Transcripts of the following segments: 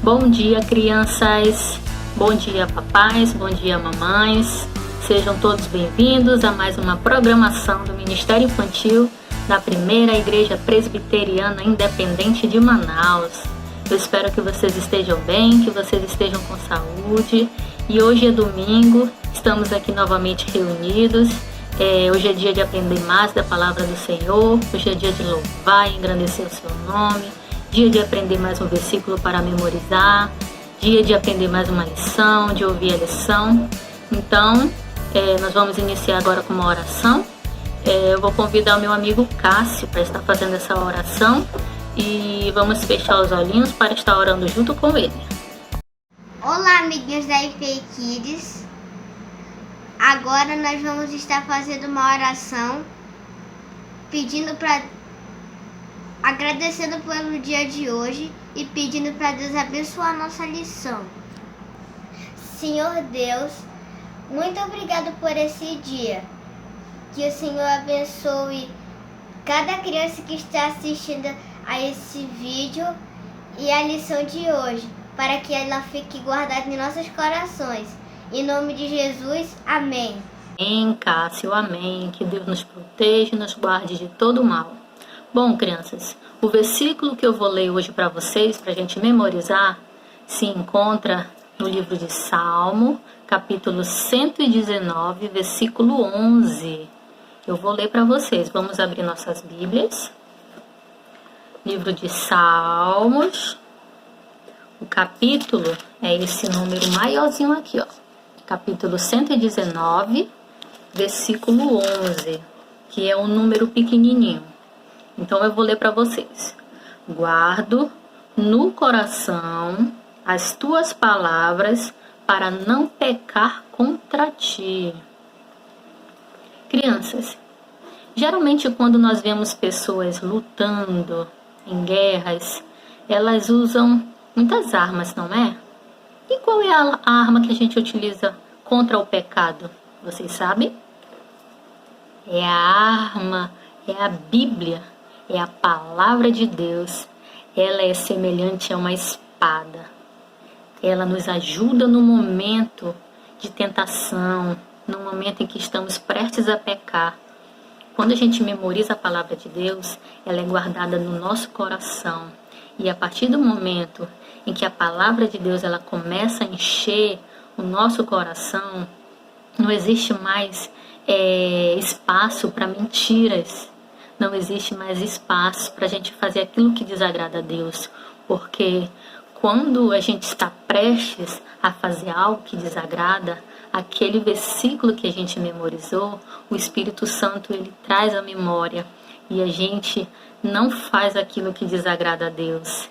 Bom dia, crianças. Bom dia, papais. Bom dia, mamães. Sejam todos bem-vindos a mais uma programação do Ministério Infantil da Primeira Igreja Presbiteriana Independente de Manaus. Eu espero que vocês estejam bem, que vocês estejam com saúde. E hoje é domingo, estamos aqui novamente reunidos. Hoje é dia de aprender mais da palavra do Senhor. Hoje é dia de louvar e engrandecer o seu nome. Dia de aprender mais um versículo para memorizar. Dia de aprender mais uma lição, de ouvir a lição. Então, nós vamos iniciar agora com uma oração. Eu vou convidar o meu amigo Cássio para estar fazendo essa oração. E vamos fechar os olhinhos para estar orando junto com ele. Olá, amiguinhos da IP Kids. Agora nós vamos estar fazendo uma oração, agradecendo pelo dia de hoje e pedindo para Deus abençoar a nossa lição. Senhor Deus, muito obrigado por esse dia. Que o Senhor abençoe cada criança que está assistindo a esse vídeo e a lição de hoje, para que ela fique guardada em nossos corações. Em nome de Jesus, amém. Amém, Cássio, amém. Que Deus nos proteja e nos guarde de todo mal. Bom, crianças, o versículo que eu vou ler hoje para vocês, para a gente memorizar, se encontra no livro de Salmo, capítulo 119, versículo 11. Eu vou ler para vocês. Vamos abrir nossas Bíblias. Livro de Salmos. O capítulo é esse número maiorzinho aqui, ó. Capítulo 119, versículo 11, que é um número pequenininho. Então eu vou ler para vocês. Guardo no coração as tuas palavras para não pecar contra ti. Crianças, geralmente quando nós vemos pessoas lutando em guerras, elas usam muitas armas, não é? E qual é a arma que a gente utiliza contra o pecado? Vocês sabem? É a arma, é a Bíblia, é a palavra de Deus. Ela é semelhante a uma espada. Ela nos ajuda no momento de tentação, no momento em que estamos prestes a pecar. Quando a gente memoriza a palavra de Deus, ela é guardada no nosso coração. E a partir do momento em que a palavra de Deus ela começa a encher o nosso coração, não existe mais espaço para mentiras, não existe mais espaço para a gente fazer aquilo que desagrada a Deus, porque quando a gente está prestes a fazer algo que desagrada, aquele versículo que a gente memorizou, o Espírito Santo ele traz à memória e a gente não faz aquilo que desagrada a Deus.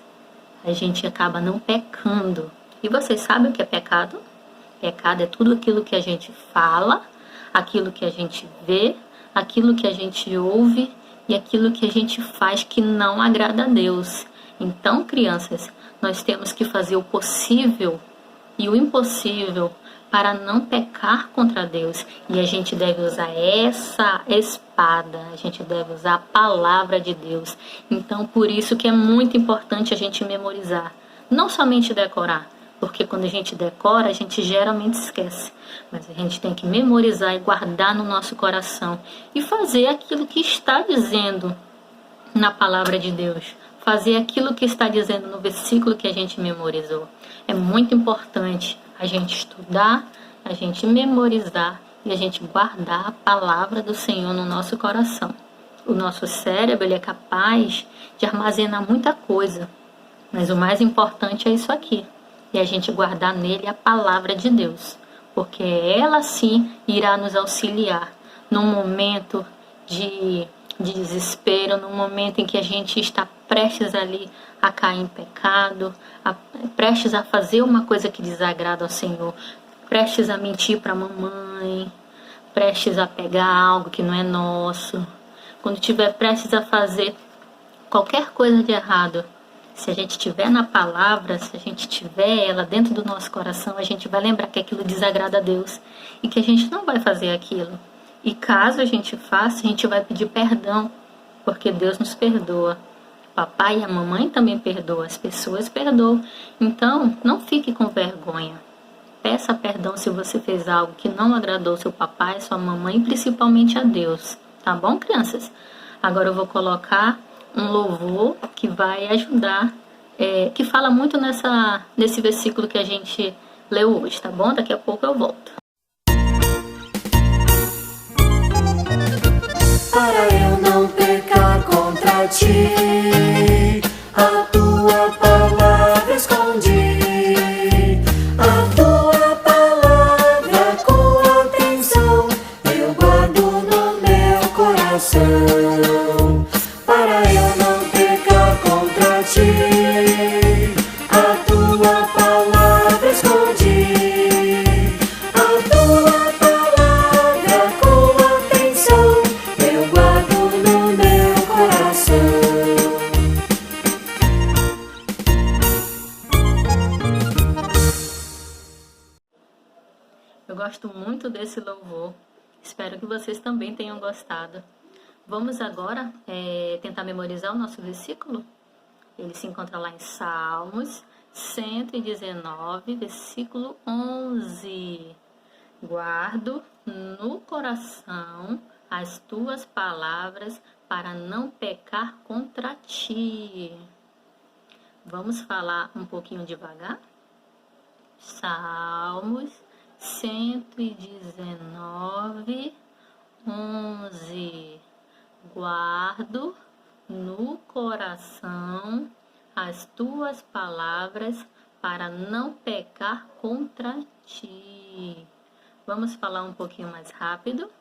A gente acaba não pecando. E vocês sabem o que é pecado? Pecado é tudo aquilo que a gente fala, aquilo que a gente vê, aquilo que a gente ouve e aquilo que a gente faz que não agrada a Deus. Então, crianças, nós temos que fazer o possível e o impossível para não pecar contra Deus. E a gente deve usar essa espada, a gente deve usar a palavra de Deus. Então, por isso que é muito importante a gente memorizar. Não somente decorar, porque quando a gente decora, a gente geralmente esquece. Mas a gente tem que memorizar e guardar no nosso coração. E fazer aquilo que está dizendo na palavra de Deus. Fazer aquilo que está dizendo no versículo que a gente memorizou. É muito importante a gente estudar, a gente memorizar e a gente guardar a palavra do Senhor no nosso coração. O nosso cérebro ele é capaz de armazenar muita coisa, mas o mais importante é isso aqui, e a gente guardar nele a palavra de Deus, porque ela sim irá nos auxiliar no momento de desespero, no momento em que a gente está prestes ali a cair em pecado, prestes a fazer uma coisa que desagrada ao Senhor, prestes a mentir para a mamãe, prestes a pegar algo que não é nosso, quando estiver prestes a fazer qualquer coisa de errado, se a gente tiver na palavra, se a gente tiver ela dentro do nosso coração, a gente vai lembrar que aquilo desagrada a Deus e que a gente não vai fazer aquilo. E caso a gente faça, a gente vai pedir perdão, porque Deus nos perdoa. papai e a mamãe também perdoam, as pessoas perdoam. Então, não fique com vergonha. Peça perdão se você fez algo que não agradou seu papai, sua mamãe e principalmente a Deus. Tá bom, crianças? Agora eu vou colocar um louvor que vai ajudar, que fala muito nesse versículo que a gente leu hoje, tá bom? Daqui a pouco eu volto. Para eu não pecar contra ti, a tua palavra escondi, a tua palavra com atenção eu guardo no meu coração. Para eu não pecar contra ti, a tua palavra escondi, a tua palavra com atenção eu guardo no meu coração. Eu gosto muito desse louvor. Espero que vocês também tenham gostado. Vamos agora tentar memorizar o nosso versículo? Ele se encontra lá em Salmos 119, versículo 11. Guardo no coração as tuas palavras para não pecar contra ti. Vamos falar um pouquinho devagar? Salmos 119, 11. Guardo no coração as tuas palavras para não pecar contra ti. Vamos falar um pouquinho mais rápido.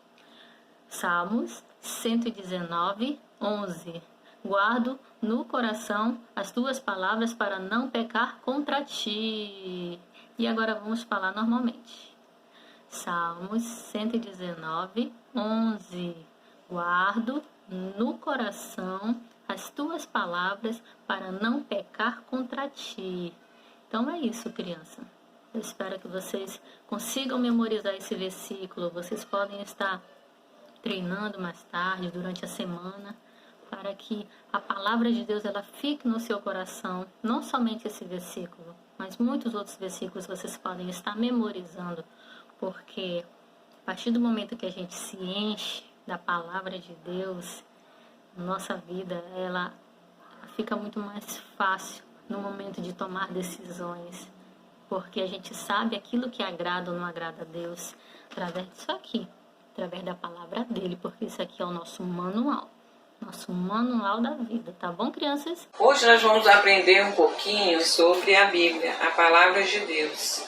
Salmos 119, 11. Guardo no coração as tuas palavras para não pecar contra ti. E agora vamos falar normalmente. Salmos 119, 11. Guardo no coração as tuas palavras para não pecar contra ti. Então é isso, criança. Eu espero que vocês consigam memorizar esse versículo. Vocês podem estar treinando mais tarde, durante a semana, para que a palavra de Deus ela fique no seu coração. Não somente esse versículo, mas muitos outros versículos vocês podem estar memorizando, porque a partir do momento que a gente se enche da palavra de Deus, nossa vida ela fica muito mais fácil no momento de tomar decisões, porque a gente sabe aquilo que agrada ou não agrada a Deus através disso aqui, através da palavra dele, porque isso aqui é o nosso manual da vida, tá bom, crianças? Hoje nós vamos aprender um pouquinho sobre a Bíblia, a palavra de Deus.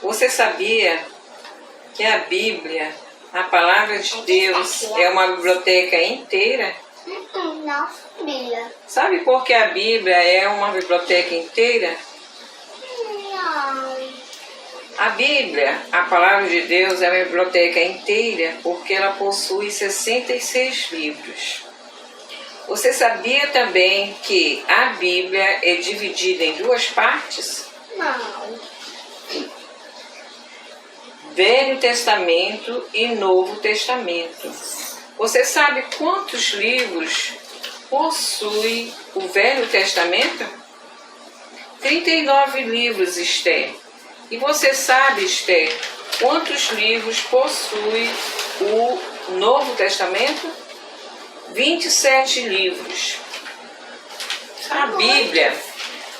Você sabia que a Bíblia, a palavra de Deus, é uma biblioteca inteira? Não sabia. Sabe por que a Bíblia é uma biblioteca inteira? Não. A Bíblia, a palavra de Deus, é uma biblioteca inteira porque ela possui 66 livros. Você sabia também que a Bíblia é dividida em duas partes? Não. Velho Testamento e Novo Testamento. Você sabe quantos livros possui o Velho Testamento? 39 livros, Esther. E você sabe, Esther, quantos livros possui o Novo Testamento? 27 livros. A Bíblia,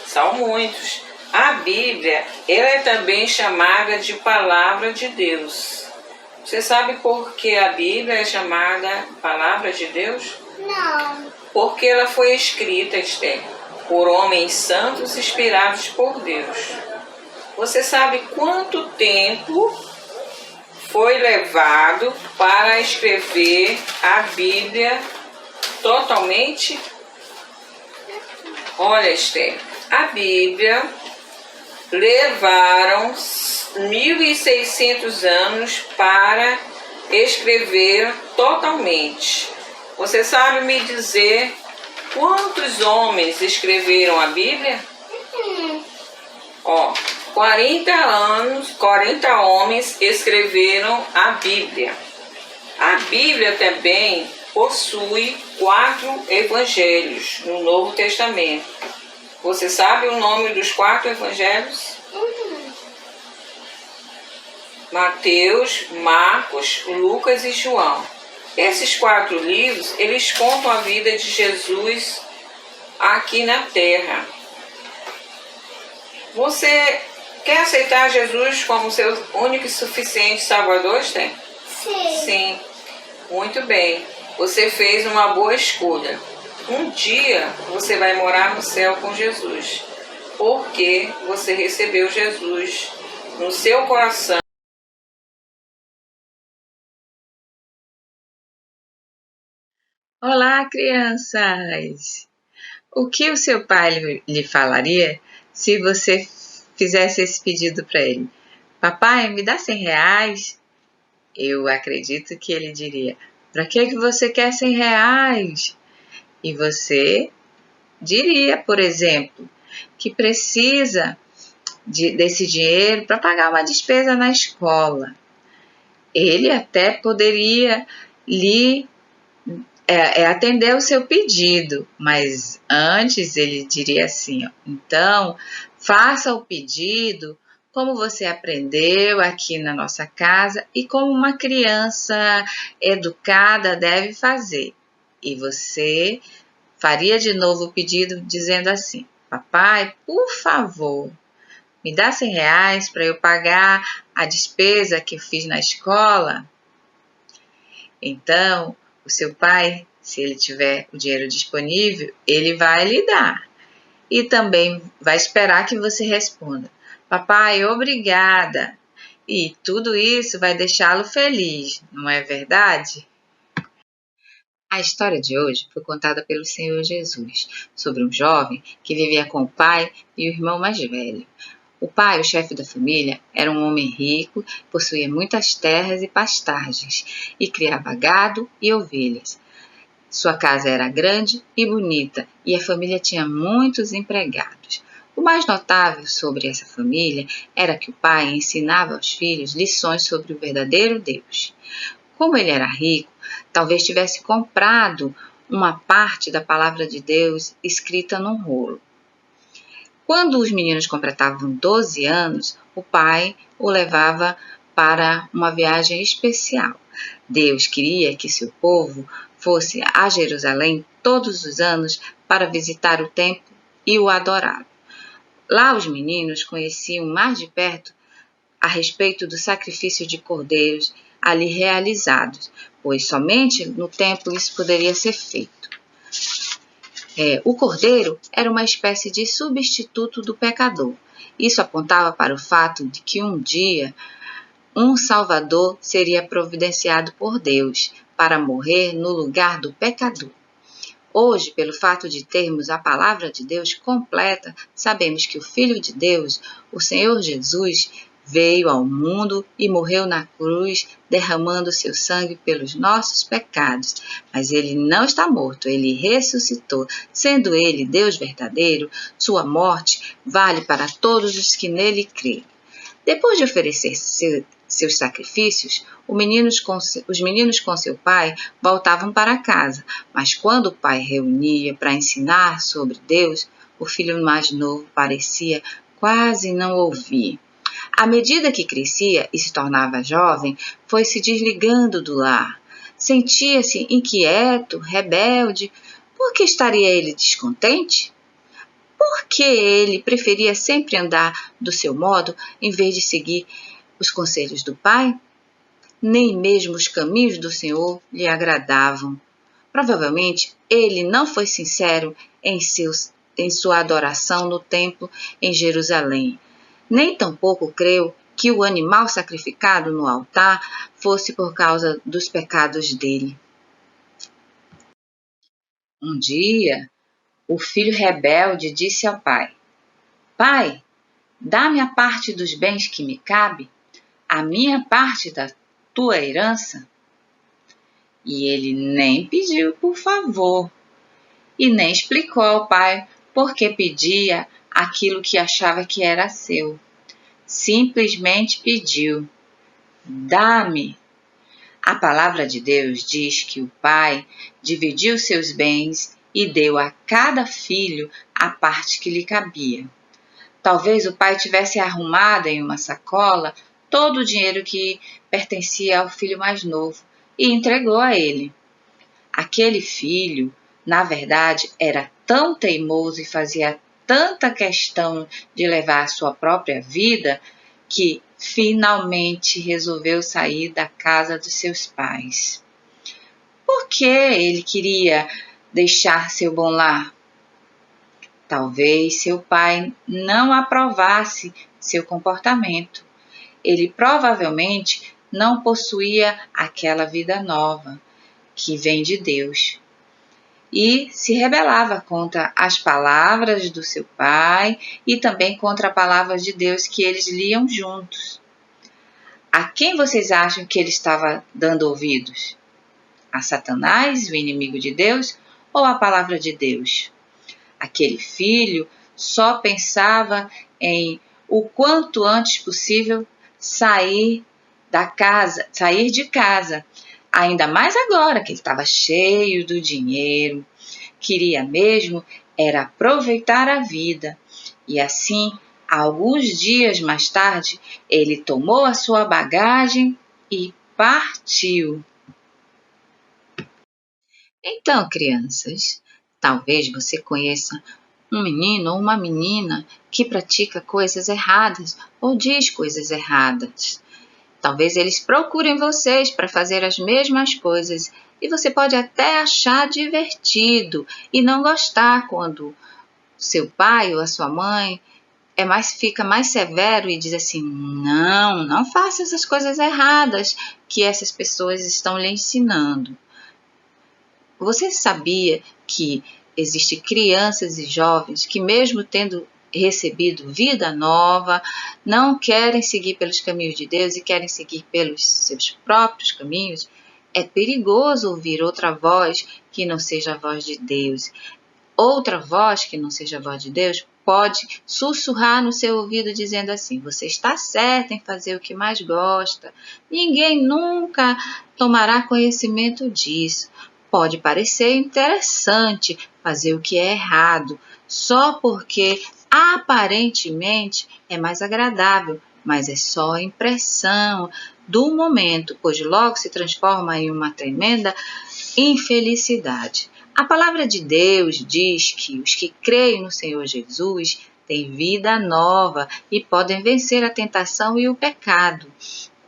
são muitos. A Bíblia, ela é também chamada de Palavra de Deus. Você sabe por que a Bíblia é chamada Palavra de Deus? Não. Porque ela foi escrita, Esther, por homens santos inspirados por Deus. Você sabe quanto tempo foi levado para escrever a Bíblia totalmente? Olha, Esther, a Bíblia levaram 1.600 anos para escrever totalmente. Você sabe me dizer quantos homens escreveram a Bíblia? 40 homens escreveram a Bíblia. A Bíblia também possui 4 evangelhos no Novo Testamento. Você sabe o nome dos 4 evangelhos? Mateus, Marcos, Lucas e João. Esses 4 livros, eles contam a vida de Jesus aqui na Terra. Você quer aceitar Jesus como seu único e suficiente Salvador, Esther? Sim. Sim. Muito bem. Você fez uma boa escolha. Um dia você vai morar no céu com Jesus, porque você recebeu Jesus no seu coração. Olá, crianças! O que o seu pai lhe falaria se você fizesse esse pedido para ele? Papai, me dá R$100? Eu acredito que ele diria, para que você quer R$100? E você diria, por exemplo, que precisa desse dinheiro para pagar uma despesa na escola. Ele até poderia lhe atender o seu pedido, mas antes ele diria assim, ó, então faça o pedido como você aprendeu aqui na nossa casa e como uma criança educada deve fazer. E você faria de novo o pedido dizendo assim, papai, por favor, me dá R$100 para eu pagar a despesa que eu fiz na escola? Então, o seu pai, se ele tiver o dinheiro disponível, ele vai lhe dar. E também vai esperar que você responda, papai, obrigada. E tudo isso vai deixá-lo feliz, não é verdade? A história de hoje foi contada pelo Senhor Jesus, sobre um jovem que vivia com o pai e o irmão mais velho. O pai, o chefe da família, era um homem rico, possuía muitas terras e pastagens e criava gado e ovelhas. Sua casa era grande e bonita e a família tinha muitos empregados. O mais notável sobre essa família era que o pai ensinava aos filhos lições sobre o verdadeiro Deus. Como ele era rico, talvez tivesse comprado uma parte da palavra de Deus escrita num rolo. Quando os meninos completavam 12 anos, o pai o levava para uma viagem especial. Deus queria que seu povo fosse a Jerusalém todos os anos para visitar o templo e o adorar. Lá os meninos conheciam mais de perto a respeito do sacrifício de cordeiros ali realizados, pois somente no templo isso poderia ser feito. O cordeiro era uma espécie de substituto do pecador. Isso apontava para o fato de que um dia um Salvador seria providenciado por Deus para morrer no lugar do pecador. Hoje, pelo fato de termos a palavra de Deus completa, sabemos que o Filho de Deus, o Senhor Jesus, veio ao mundo e morreu na cruz, derramando seu sangue pelos nossos pecados. Mas ele não está morto, ele ressuscitou. Sendo ele Deus verdadeiro, sua morte vale para todos os que nele creem. Depois de oferecer seus sacrifícios, os meninos com seu pai voltavam para casa. Mas quando o pai reunia para ensinar sobre Deus, o filho mais novo parecia quase não ouvir. À medida que crescia e se tornava jovem, foi se desligando do lar. Sentia-se inquieto, rebelde. Por que estaria ele descontente? Por que ele preferia sempre andar do seu modo em vez de seguir os conselhos do pai? Nem mesmo os caminhos do Senhor lhe agradavam. Provavelmente ele não foi sincero em sua adoração no templo em Jerusalém. Nem tampouco creu que o animal sacrificado no altar fosse por causa dos pecados dele. Um dia, o filho rebelde disse ao pai, pai, dá-me a parte dos bens que me cabe, a minha parte da tua herança. E ele nem pediu por favor, e nem explicou ao pai por que pedia aquilo que achava que era seu. Simplesmente pediu, dá-me. A palavra de Deus diz que o pai dividiu seus bens e deu a cada filho a parte que lhe cabia. Talvez o pai tivesse arrumado em uma sacola todo o dinheiro que pertencia ao filho mais novo e entregou a ele. Aquele filho, na verdade, era tão teimoso e fazia tanta questão de levar a sua própria vida que finalmente resolveu sair da casa dos seus pais. Por que ele queria deixar seu bom lar? Talvez seu pai não aprovasse seu comportamento. Ele provavelmente não possuía aquela vida nova que vem de Deus e se rebelava contra as palavras do seu pai e também contra a palavra de Deus que eles liam juntos. A quem vocês acham que ele estava dando ouvidos? A Satanás, o inimigo de Deus, ou a palavra de Deus? Aquele filho só pensava em o quanto antes possível sair de casa, ainda mais agora que ele estava cheio do dinheiro. Queria mesmo era aproveitar a vida. E assim, alguns dias mais tarde, ele tomou a sua bagagem e partiu. Então, crianças, talvez você conheça um menino ou uma menina que pratica coisas erradas ou diz coisas erradas. Talvez eles procurem vocês para fazer as mesmas coisas e você pode até achar divertido e não gostar quando seu pai ou a sua mãe fica mais severo e diz assim: não faça essas coisas erradas que essas pessoas estão lhe ensinando. Você sabia que existem crianças e jovens que, mesmo tendo recebido vida nova, não querem seguir pelos caminhos de Deus e querem seguir pelos seus próprios caminhos? É perigoso ouvir outra voz que não seja a voz de Deus. Outra voz que não seja a voz de Deus pode sussurrar no seu ouvido dizendo assim: você está certo em fazer o que mais gosta. Ninguém nunca tomará conhecimento disso. Pode parecer interessante fazer o que é errado, só porque aparentemente é mais agradável, mas é só a impressão do momento, pois logo se transforma em uma tremenda infelicidade. A palavra de Deus diz que os que creem no Senhor Jesus têm vida nova e podem vencer a tentação e o pecado,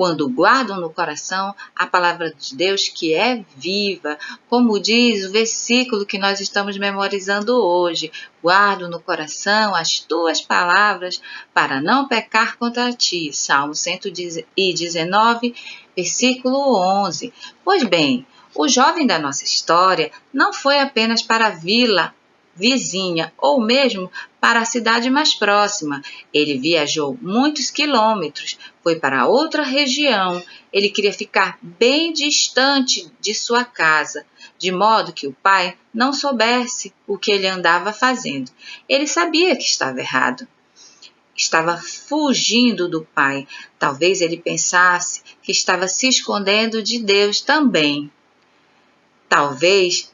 quando guardam no coração a palavra de Deus que é viva, como diz o versículo que nós estamos memorizando hoje: guardo no coração as tuas palavras para não pecar contra ti. Salmo 119, versículo 11. Pois bem, o jovem da nossa história não foi apenas para a vila vizinha ou mesmo para a cidade mais próxima. Ele viajou muitos quilômetros, foi para outra região. Ele queria ficar bem distante de sua casa, de modo que o pai não soubesse o que ele andava fazendo. Ele sabia que estava errado. Estava fugindo do pai. Talvez ele pensasse que estava se escondendo de Deus também. Talvez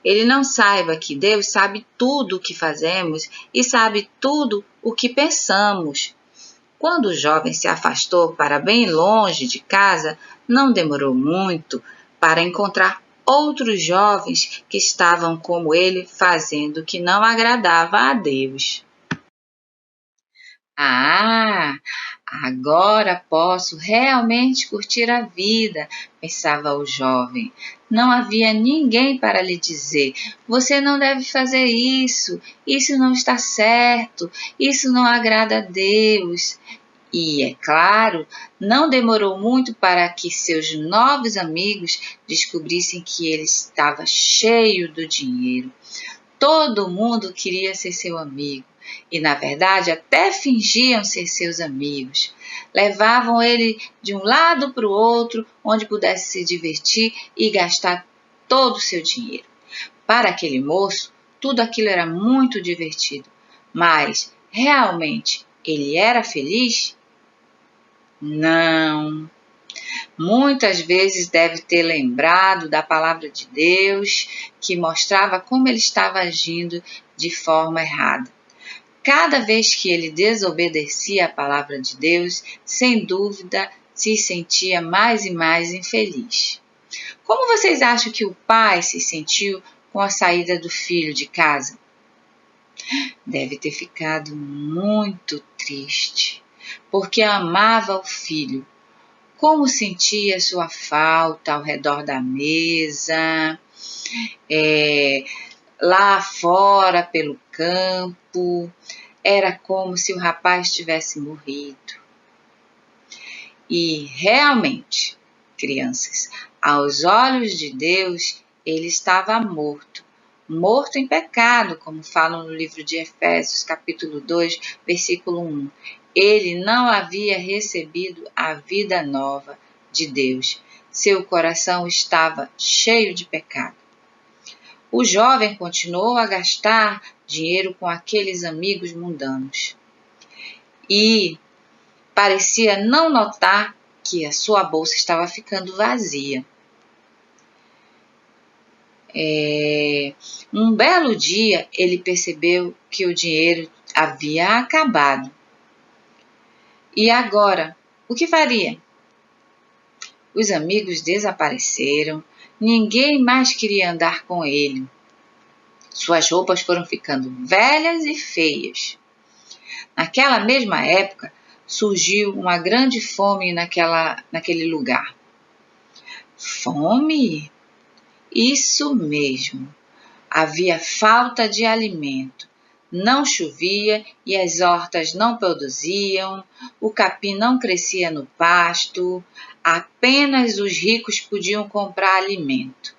ele não saiba que Deus sabe tudo o que fazemos e sabe tudo o que pensamos. Quando o jovem se afastou para bem longe de casa, não demorou muito para encontrar outros jovens que estavam como ele, fazendo o que não agradava a Deus. Agora posso realmente curtir a vida, pensava o jovem. Não havia ninguém para lhe dizer: você não deve fazer isso não está certo, isso não agrada a Deus. E, é claro, não demorou muito para que seus novos amigos descobrissem que ele estava cheio do dinheiro. Todo mundo queria ser seu amigo. E, na verdade, até fingiam ser seus amigos. Levavam ele de um lado para o outro, onde pudesse se divertir e gastar todo o seu dinheiro. Para aquele moço, tudo aquilo era muito divertido. Mas, realmente, ele era feliz? Não. Muitas vezes deve ter lembrado da palavra de Deus, que mostrava como ele estava agindo de forma errada. Cada vez que ele desobedecia a palavra de Deus, sem dúvida, se sentia mais e mais infeliz. Como vocês acham que o pai se sentiu com a saída do filho de casa? Deve ter ficado muito triste, porque amava o filho. Como sentia sua falta ao redor da mesa, lá fora pelo campo. Era como se o rapaz tivesse morrido. E realmente, crianças, aos olhos de Deus, ele estava morto. Morto em pecado, como falam no livro de Efésios, capítulo 2, versículo 1. Ele não havia recebido a vida nova de Deus. Seu coração estava cheio de pecado. O jovem continuou a gastar dinheiro com aqueles amigos mundanos. E parecia não notar que a sua bolsa estava ficando vazia. Um belo dia, ele percebeu que o dinheiro havia acabado. E agora, o que faria? Os amigos desapareceram, ninguém mais queria andar com ele. Suas roupas foram ficando velhas e feias. Naquela mesma época, surgiu uma grande fome naquele lugar. Fome? Isso mesmo. Havia falta de alimento. Não chovia e as hortas não produziam, o capim não crescia no pasto, apenas os ricos podiam comprar alimento.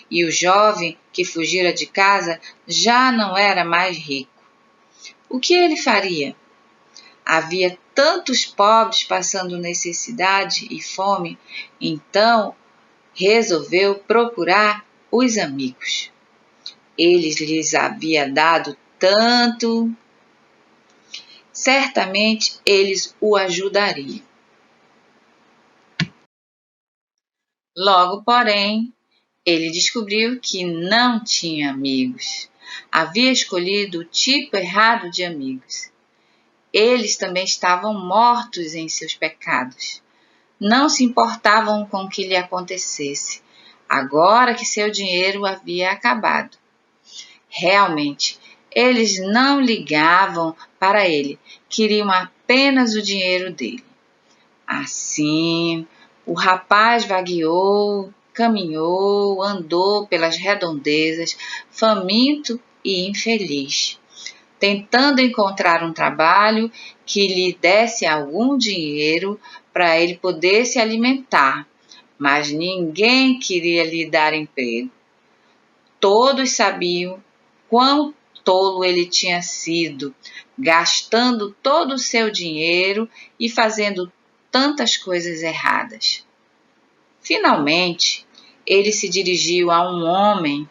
E o jovem que fugira de casa já não era mais rico. O que ele faria? Havia tantos pobres passando necessidade e fome, então resolveu procurar os amigos. Ele lhes havia dado tanto, certamente eles o ajudariam. Logo, porém, ele descobriu que não tinha amigos. Havia escolhido o tipo errado de amigos. Eles também estavam mortos em seus pecados. Não se importavam com o que lhe acontecesse, agora que seu dinheiro havia acabado. Realmente, eles não ligavam para ele, queriam apenas o dinheiro dele. Assim, o rapaz vagueou, caminhou, andou pelas redondezas, faminto e infeliz, tentando encontrar um trabalho que lhe desse algum dinheiro para ele poder se alimentar, mas ninguém queria lhe dar emprego. Todos sabiam quão tolo ele tinha sido, gastando todo o seu dinheiro e fazendo tantas coisas erradas. Finalmente, ele se dirigiu a um homem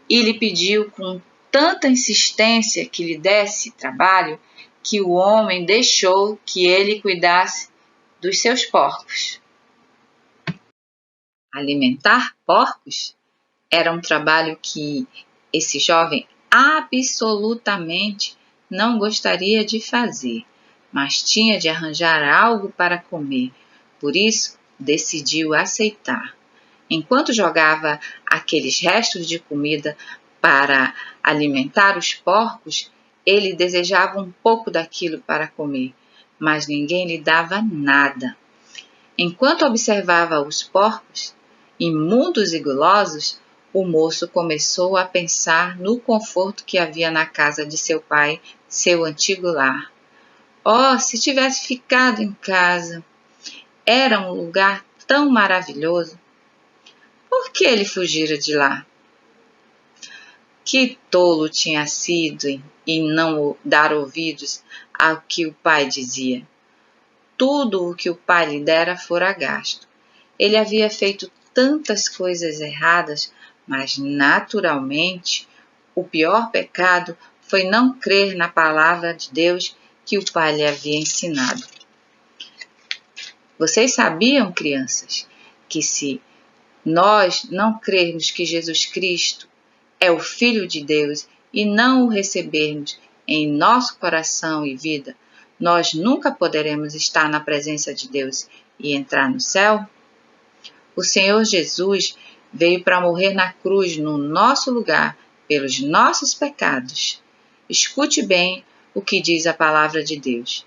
e lhe pediu com tanta insistência que lhe desse trabalho, que o homem deixou que ele cuidasse dos seus porcos. Alimentar porcos era um trabalho que esse jovem absolutamente não gostaria de fazer, mas tinha de arranjar algo para comer, por isso decidiu aceitar. Enquanto jogava aqueles restos de comida para alimentar os porcos, ele desejava um pouco daquilo para comer, mas ninguém lhe dava nada. Enquanto observava os porcos, imundos e gulosos, o moço começou a pensar no conforto que havia na casa de seu pai, seu antigo lar. Oh, se tivesse ficado em casa! Era um lugar tão maravilhoso. Por que ele fugira de lá? Que tolo tinha sido em não dar ouvidos ao que o pai dizia. Tudo o que o pai lhe dera fora gasto. Ele havia feito tantas coisas erradas, mas naturalmente o pior pecado foi não crer na palavra de Deus que o pai lhe havia ensinado. Vocês sabiam, crianças, que se nós não crermos que Jesus Cristo é o Filho de Deus e não o recebermos em nosso coração e vida, nós nunca poderemos estar na presença de Deus e entrar no céu? O Senhor Jesus veio para morrer na cruz no nosso lugar, pelos nossos pecados. Escute bem o que diz a palavra de Deus.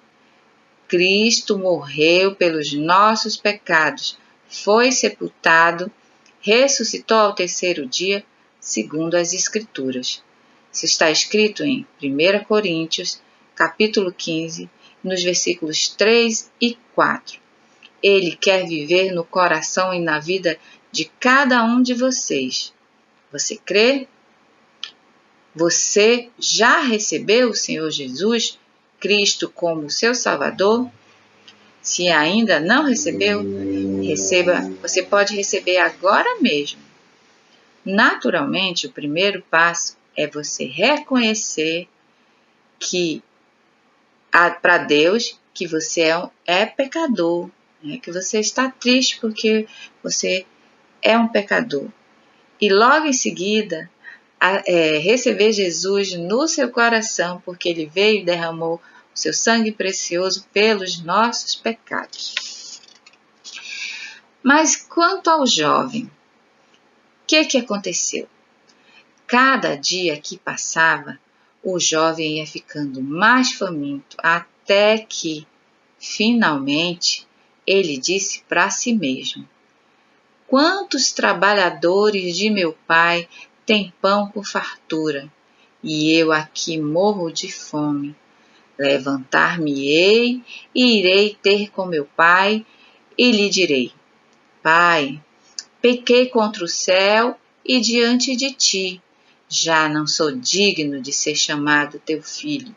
Cristo morreu pelos nossos pecados, foi sepultado, ressuscitou ao terceiro dia, segundo as Escrituras. Isso está escrito em 1 Coríntios, capítulo 15, nos versículos 3 e 4. Ele quer viver no coração e na vida de cada um de vocês. Você crê? Você já recebeu o Senhor Jesus Cristo como seu Salvador? Se ainda não recebeu, receba. Você pode receber agora mesmo. Naturalmente, o primeiro passo é você reconhecer que para Deus que você é pecador, né? Que você está triste porque você é um pecador. E logo em seguida, receber Jesus no seu coração, porque Ele veio e derramou o seu sangue precioso pelos nossos pecados. Mas quanto ao jovem, o que aconteceu? Cada dia que passava, o jovem ia ficando mais faminto, até que, finalmente, ele disse para si mesmo: quantos trabalhadores de meu pai têm pão com fartura, e eu aqui morro de fome. Levantar-me-ei e irei ter com meu pai, e lhe direi: Pai, pequei contra o céu e diante de ti. Já não sou digno de ser chamado teu filho.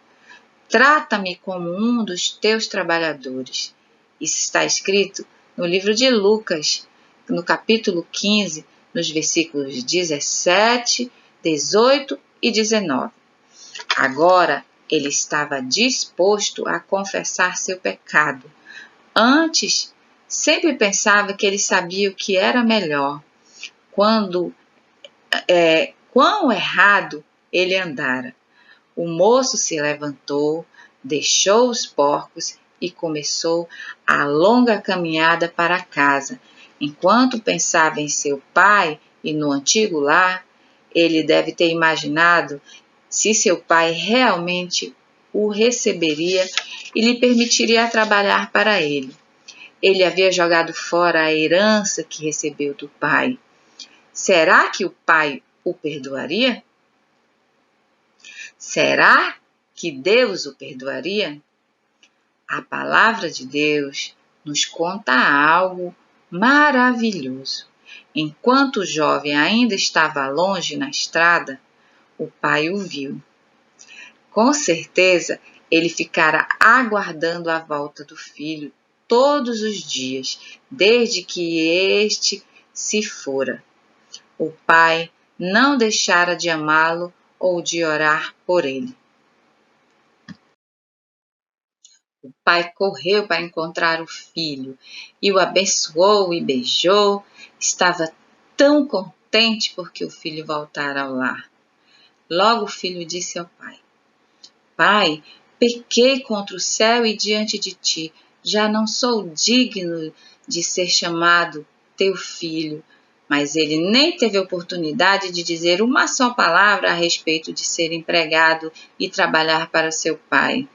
Trata-me como um dos teus trabalhadores. Isso está escrito no livro de Lucas, no capítulo 15, nos versículos 17, 18 e 19. Agora ele estava disposto a confessar seu pecado. Antes, sempre pensava que ele sabia o que era melhor, quão errado ele andara. O moço se levantou, deixou os porcos e começou a longa caminhada para casa. Enquanto pensava em seu pai e no antigo lar, ele deve ter imaginado se seu pai realmente o receberia e lhe permitiria trabalhar para ele. Ele havia jogado fora a herança que recebeu do pai. Será que o pai o perdoaria? Será que Deus o perdoaria? A palavra de Deus nos conta algo maravilhoso. Enquanto o jovem ainda estava longe na estrada, o pai o viu. Com certeza, ele ficara aguardando a volta do filho todos os dias, desde que este se fora. O pai não deixara de amá-lo ou de orar por ele. O pai correu para encontrar o filho e o abençoou e beijou. Estava tão contente porque o filho voltara ao lar. Logo o filho disse ao pai: Pai, pequei contra o céu e diante de ti. Já não sou digno de ser chamado teu filho. Mas ele nem teve oportunidade de dizer uma só palavra a respeito de ser empregado e trabalhar para seu pai.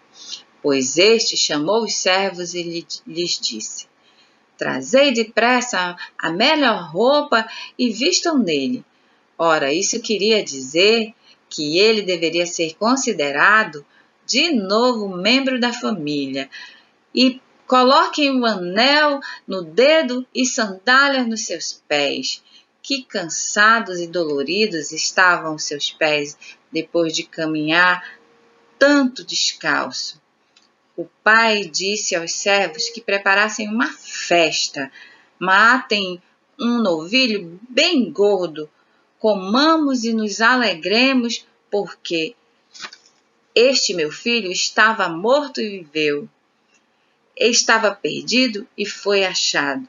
Pois este chamou os servos e lhes disse: Trazei depressa a melhor roupa e vistam nele. Ora, isso queria dizer que ele deveria ser considerado de novo membro da família. E coloquem um anel no dedo e sandálias nos seus pés. Que cansados e doloridos estavam os seus pés depois de caminhar tanto descalço. O pai disse aos servos que preparassem uma festa. Matem um novilho bem gordo, comamos e nos alegremos, porque este meu filho estava morto e viveu. Estava perdido e foi achado.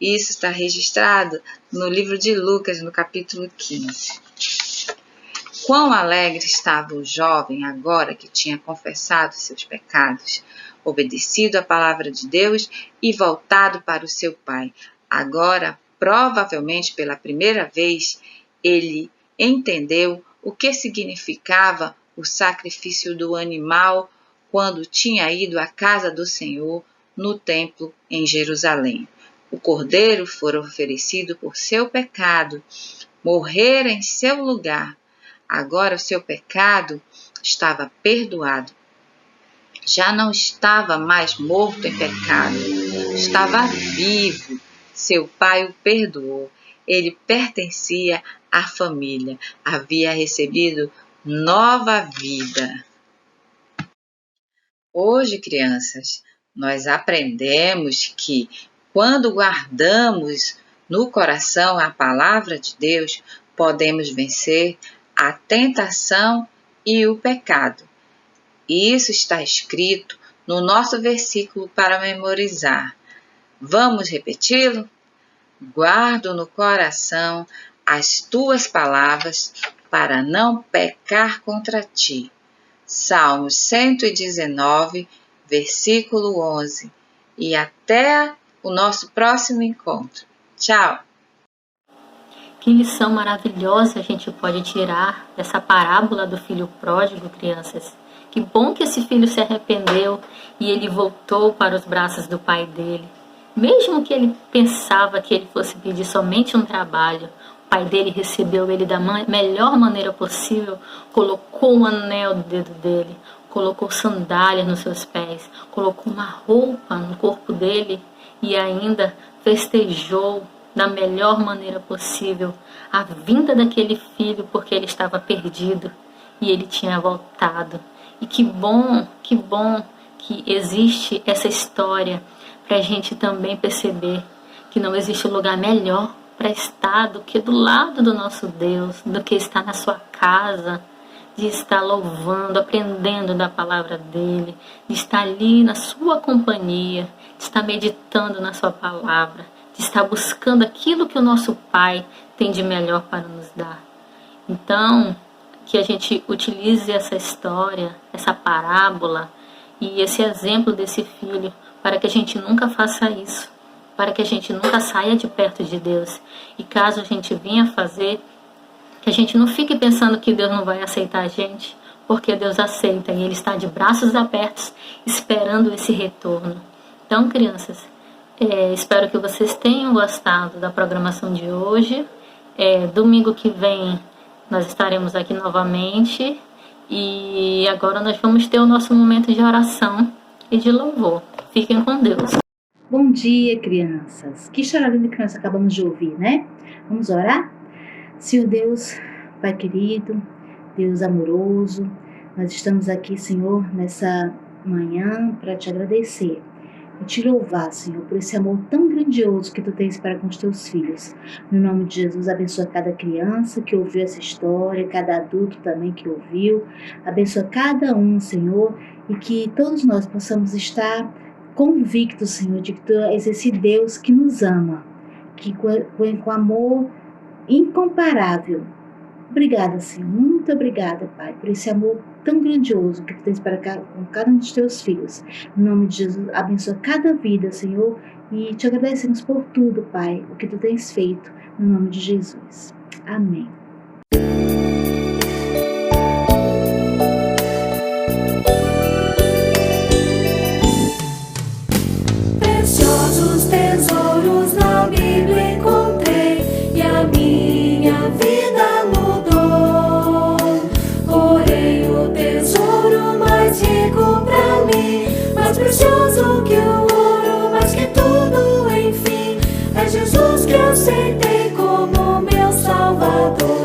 Isso está registrado no livro de Lucas, no capítulo 15. Quão alegre estava o jovem agora que tinha confessado seus pecados, obedecido à palavra de Deus e voltado para o seu pai. Agora, provavelmente pela primeira vez, ele entendeu o que significava o sacrifício do animal quando tinha ido à casa do Senhor no templo em Jerusalém. O cordeiro fora oferecido por seu pecado, morrer em seu lugar. Agora o seu pecado estava perdoado. Já não estava mais morto em pecado, estava vivo. Seu pai o perdoou. Ele pertencia à família, havia recebido nova vida. Hoje, crianças, nós aprendemos que quando guardamos no coração a palavra de Deus, podemos vencer a tentação e o pecado. Isso está escrito no nosso versículo para memorizar. Vamos repeti-lo? Guardo no coração as tuas palavras para não pecar contra ti. Salmos 119, versículo 11. E até o nosso próximo encontro. Tchau! Que lição maravilhosa a gente pode tirar dessa parábola do filho pródigo, crianças. Que bom que esse filho se arrependeu e ele voltou para os braços do pai dele. Mesmo que ele pensava que ele fosse pedir somente um trabalho, o pai dele recebeu ele da melhor maneira possível, colocou um anel no dedo dele, colocou sandálias nos seus pés, colocou uma roupa no corpo dele e ainda festejou da melhor maneira possível a vinda daquele filho, porque ele estava perdido e ele tinha voltado. E que bom que existe essa história para a gente também perceber que não existe lugar melhor para estar do que do lado do nosso Deus, do que estar na sua casa, de estar louvando, aprendendo da palavra dele, de estar ali na sua companhia, de estar meditando na sua palavra, de estar buscando aquilo que o nosso Pai tem de melhor para nos dar. Então, que a gente utilize essa história, essa parábola e esse exemplo desse filho para que a gente nunca faça isso, para que a gente nunca saia de perto de Deus. E caso a gente venha fazer, que a gente não fique pensando que Deus não vai aceitar a gente, porque Deus aceita e Ele está de braços abertos esperando esse retorno. Então, crianças, espero que vocês tenham gostado da programação de hoje. Domingo que vem nós estaremos aqui novamente e agora nós vamos ter o nosso momento de oração e de louvor. Fiquem com Deus. Bom dia, crianças. Que história linda que nós acabamos de ouvir, né? Vamos orar? Senhor Deus, Pai querido, Deus amoroso, nós estamos aqui, Senhor, nessa manhã para te agradecer e te louvar, Senhor, por esse amor tão grandioso que Tu tens para com os Teus filhos. No nome de Jesus, abençoa cada criança que ouviu essa história, cada adulto também que ouviu. Abençoa cada um, Senhor, e que todos nós possamos estar convictos, Senhor, de que Tu és esse Deus que nos ama, que com amor incomparável. Obrigada, Senhor, muito obrigada, Pai, por esse amor tão grandioso que Tu tens para com cada um dos Teus filhos. Em nome de Jesus, abençoa cada vida, Senhor, e te agradecemos por tudo, Pai, o que Tu tens feito, no nome de Jesus. Amém. Preciosos tesouros na Bíblia encontrei e a minha vida mudou. Porém o tesouro mais rico pra mim, mais precioso que o ouro, mais que tudo, enfim, é Jesus que aceitei como meu Salvador.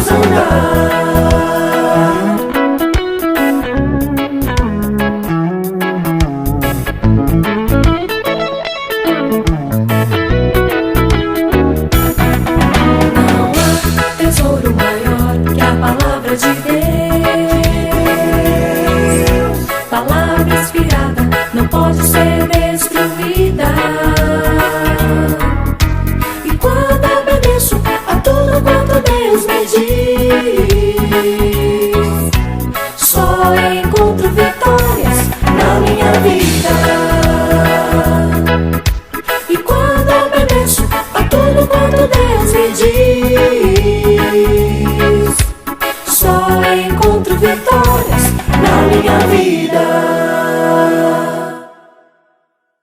vamos andar. Não há tesouro maior que a palavra de Deus. Palavra inspirada não pode ser destruída. E quando obedeço a tudo quanto Deus me diz, só encontro vitórias na minha vida. E quando obedeço a tudo quanto Deus me diz,